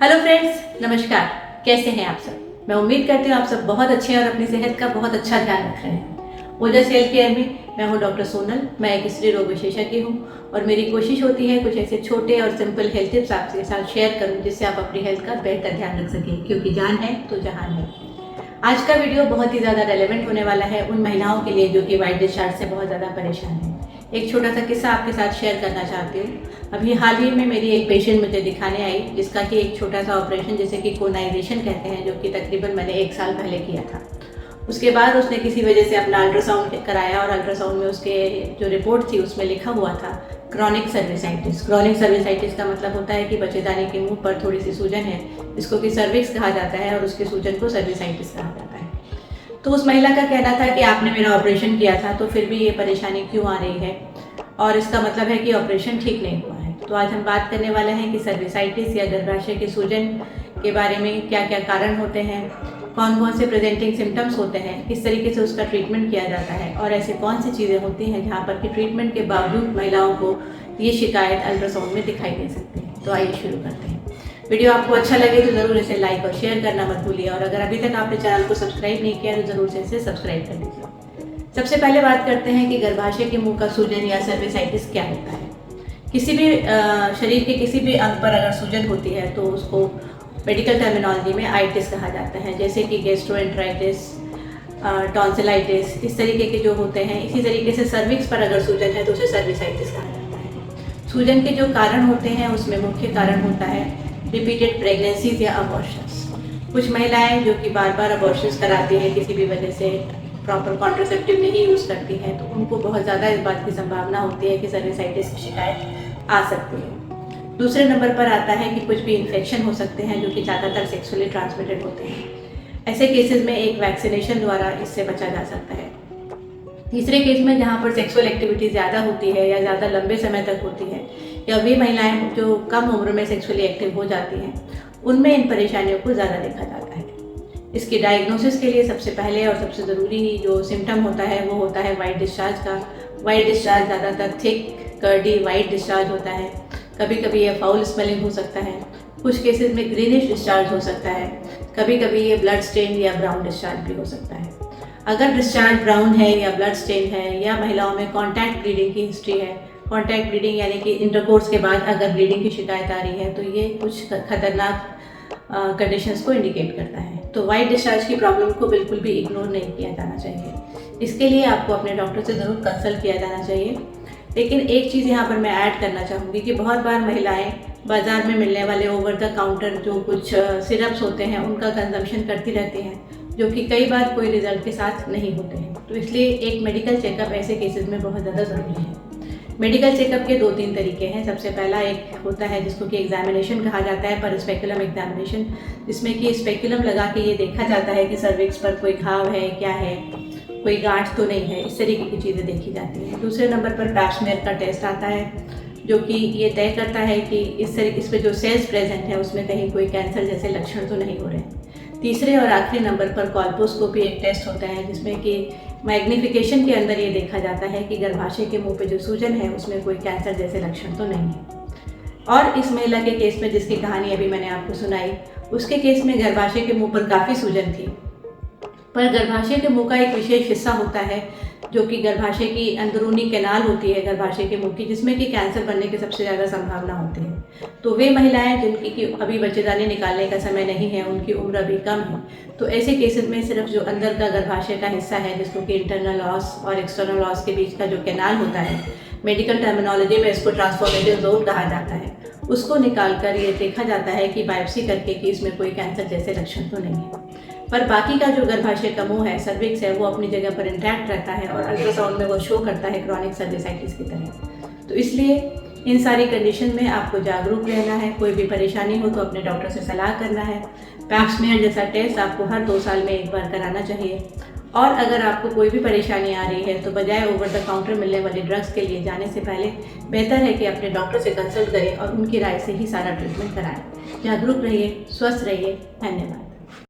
Hello friends, नमस्कार। कैसे हैं आप सब? मैं उम्मीद करती हूँ आप सब बहुत अच्छे हैं और अपनी सेहत का बहुत अच्छा ध्यान रख रहे हैं। ओजस हेल्थ केयर में मैं हूँ डॉक्टर सोनल। मैं एक स्त्री रोग विशेषज्ञ हूँ और मेरी कोशिश होती है कुछ ऐसे छोटे और सिंपल हेल्थ टिप्स आपके साथ शेयर करूँ जिससे आप अपनी हेल्थ का बेहतर ध्यान रख सकें, क्योंकि जान है तो जहान है। आज का वीडियो बहुत ही ज़्यादा रेलेवेंट होने वाला है उन महिलाओं के लिए जो कि वाइट डिस्चार्ज से बहुत ज़्यादा परेशान है। एक छोटा सा किस्सा आपके साथ शेयर करना चाहती हूँ। अभी हाल ही में मेरी एक पेशेंट मुझे दिखाने आई जिसका कि एक छोटा सा ऑपरेशन जिसे कि कोनाइजेशन कहते हैं, जो कि तकरीबन मैंने 1 साल पहले किया था। उसके बाद उसने किसी वजह से अपना अल्ट्रासाउंड कराया और अल्ट्रासाउंड में उसके जो रिपोर्ट थी उसमें लिखा हुआ था क्रॉनिक सर्विसाइटिस। क्रॉनिक सर्विसाइटिस का मतलब होता है कि बच्चेदानी के मुंह पर थोड़ी सी सूजन है, जिसको कि सर्विक्स कहा जाता है और उसके सूजन को सर्विसाइटिस कहा जाता है। तो उस महिला का कहना था कि आपने मेरा ऑपरेशन किया था तो फिर भी ये परेशानी क्यों आ रही है, और इसका मतलब है कि ऑपरेशन ठीक नहीं हुआ है। तो आज हम बात करने वाले हैं कि सर्विसाइटिस या गर्भाशय के सूजन के बारे में क्या क्या कारण होते हैं, कौन कौन से प्रेजेंटिंग सिम्टम्स होते हैं, किस तरीके से उसका ट्रीटमेंट किया जाता है और ऐसे कौन सी चीज़ें होती हैं जहाँ पर कि ट्रीटमेंट के बावजूद महिलाओं को ये शिकायत अल्ट्रासाउंड में दिखाई दे सकती है। तो आइए शुरू करते हैं। वीडियो आपको अच्छा लगे तो ज़रूर इसे लाइक और शेयर करना मत भूलिए, और अगर अभी तक आपने चैनल को सब्सक्राइब नहीं किया तो ज़रूर से इसे सब्सक्राइब कर लीजिए। सबसे पहले बात करते हैं कि गर्भाशय के मुंह का सूजन या सर्विसाइटिस क्या होता है। किसी भी शरीर के किसी भी अंग पर अगर सूजन होती है तो उसको मेडिकल टर्मिनोलॉजी में आइटिस कहा जाता है, जैसे कि गैस्ट्रोएंटराइटिस, टॉन्सिलाइटिस, इस तरीके के जो होते हैं। इसी तरीके से सर्विक्स पर अगर सूजन है तो उसे सर्विसाइटिस कहा जाता है। सूजन के जो कारण होते हैं उसमें मुख्य कारण होता है रिपीटेड प्रेगनेंसीज या अबॉर्शंस। कुछ महिलाएं जो कि बार बार अबॉर्शंस कराती हैं, किसी भी वजह से प्रॉपर कॉन्ट्रासेप्टिव नहीं यूज़ करती हैं, तो उनको बहुत ज़्यादा इस बात की संभावना होती है कि सर्विसाइटिस की शिकायत आ सकती है। दूसरे नंबर पर आता है कि कुछ भी इन्फेक्शन हो सकते हैं जो कि ज़्यादातर सेक्सुअली ट्रांसमिटेड होते हैं। ऐसे केसेस में एक वैक्सीनेशन द्वारा इससे बचा जा सकता है। तीसरे केस में जहाँ पर सेक्सुअल एक्टिविटी ज़्यादा होती है या ज़्यादा लंबे समय तक होती है, या वे महिलाएं जो कम उम्र में सेक्सुअली एक्टिव हो जाती हैं, उनमें इन परेशानियों को ज़्यादा देखा जाता है। इसकी डायग्नोसिस के लिए सबसे पहले और सबसे ज़रूरी जो सिम्टम होता है वो होता है वाइट डिस्चार्ज का। वाइट डिस्चार्ज ज़्यादातर थिक कर्डी वाइट डिस्चार्ज होता है। कभी कभी ये फाउल स्मेलिंग हो सकता है। कुछ केसेस में ग्रीनिश डिस्चार्ज हो सकता है। कभी कभी ये ब्लड स्टेन या ब्राउन डिस्चार्ज भी हो सकता है। अगर डिस्चार्ज ब्राउन है या ब्लड स्टेन है या महिलाओं में कॉन्टैक्ट ब्लीडिंग की हिस्ट्री है, कॉन्टैक्ट ब्लीडिंग यानी कि इंटरकोर्स के बाद अगर ब्लीडिंग की शिकायत आ रही है, तो ये कुछ खतरनाक कंडीशंस को इंडिकेट करता है। तो वाइट डिस्चार्ज की प्रॉब्लम को बिल्कुल भी इग्नोर नहीं किया जाना चाहिए। इसके लिए आपको अपने डॉक्टर से ज़रूर कंसल्ट किया जाना चाहिए। लेकिन एक चीज़ यहाँ पर मैं ऐड करना चाहूँगी कि बहुत बार महिलाएं बाज़ार में मिलने वाले ओवर द काउंटर जो कुछ सिरप्स होते हैं उनका कंजम्पशन करती रहती हैं, जो कि कई बार कोई रिजल्ट के साथ नहीं होते हैं। तो इसलिए एक मेडिकल चेकअप ऐसे केसेस में बहुत ज़्यादा ज़रूरी है। मेडिकल चेकअप के 2-3 तरीके हैं। सबसे पहला एक होता है जिसको कि एग्जामिनेशन कहा जाता है, पर स्पेकुलम एग्जामिनेशन, जिसमें कि स्पेकुलम लगा के ये देखा जाता है कि सर्विक्स पर कोई घाव है, क्या है, कोई गांठ तो नहीं है, इस तरीके की चीज़ें देखी जाती हैं। दूसरे नंबर पर पैप स्मेयर का टेस्ट आता है, जो कि ये तय करता है कि इस पर जो सेल्स प्रेजेंट है उसमें कहीं कोई कैंसर जैसे लक्षण तो नहीं हो रहे हैं। तीसरे और आखिरी नंबर पर कॉल्पोस्कोपी एक टेस्ट होता है, जिसमें कि मैग्नीफिकेशन के अंदर ये देखा जाता है कि गर्भाशय के मुंह पे जो सूजन है उसमें कोई कैंसर जैसे लक्षण तो नहीं है। और इस महिला के केस में जिसकी कहानी अभी मैंने आपको सुनाई, उसके केस में गर्भाशय के मुंह पर काफ़ी सूजन थी, पर गर्भाशय के मुंह का एक विशेष हिस्सा होता है जो कि गर्भाशय की अंदरूनी कैनाल होती है गर्भाशय के मुंह की, जिसमें कि कैंसर बनने की सबसे ज़्यादा संभावना होती है। तो वे महिलाएं जिनकी कि अभी बच्चेदानी निकालने का समय नहीं है, उनकी उम्र अभी कम है, तो ऐसे केसेस में सिर्फ जो अंदर का गर्भाशय का हिस्सा है जिसको कि इंटरनल ऑस और एक्सटर्नल ऑस के बीच का जो कैनाल होता है, मेडिकल टर्मिनोलॉजी में इसको ट्रांसफॉर्मेटिव जोन कहा जाता है, उसको निकाल कर ये देखा जाता है कि बायोप्सी करके कि इसमें कोई कैंसर जैसे लक्षण तो नहीं है। पर बाकी का जो गर्भाशय का मुंह है, सर्विक्स है, वो अपनी जगह पर इंटैक्ट रहता है और अल्ट्रासाउंड में वो शो करता है क्रॉनिक सर्विसाइटिस की तरह। तो इसलिए इन सारी कंडीशन में आपको जागरूक रहना है। कोई भी परेशानी हो तो अपने डॉक्टर से सलाह करना है। पैप स्मेयर जैसा टेस्ट आपको हर 2 साल में एक बार कराना चाहिए। और अगर आपको कोई भी परेशानी आ रही है तो बजाय ओवर द काउंटर मिलने वाली ड्रग्स के लिए जाने से पहले बेहतर है कि अपने डॉक्टर से कंसल्ट करें और उनकी राय से ही सारा ट्रीटमेंट कराएं। जागरूक रहिए, स्वस्थ रहिए। धन्यवाद।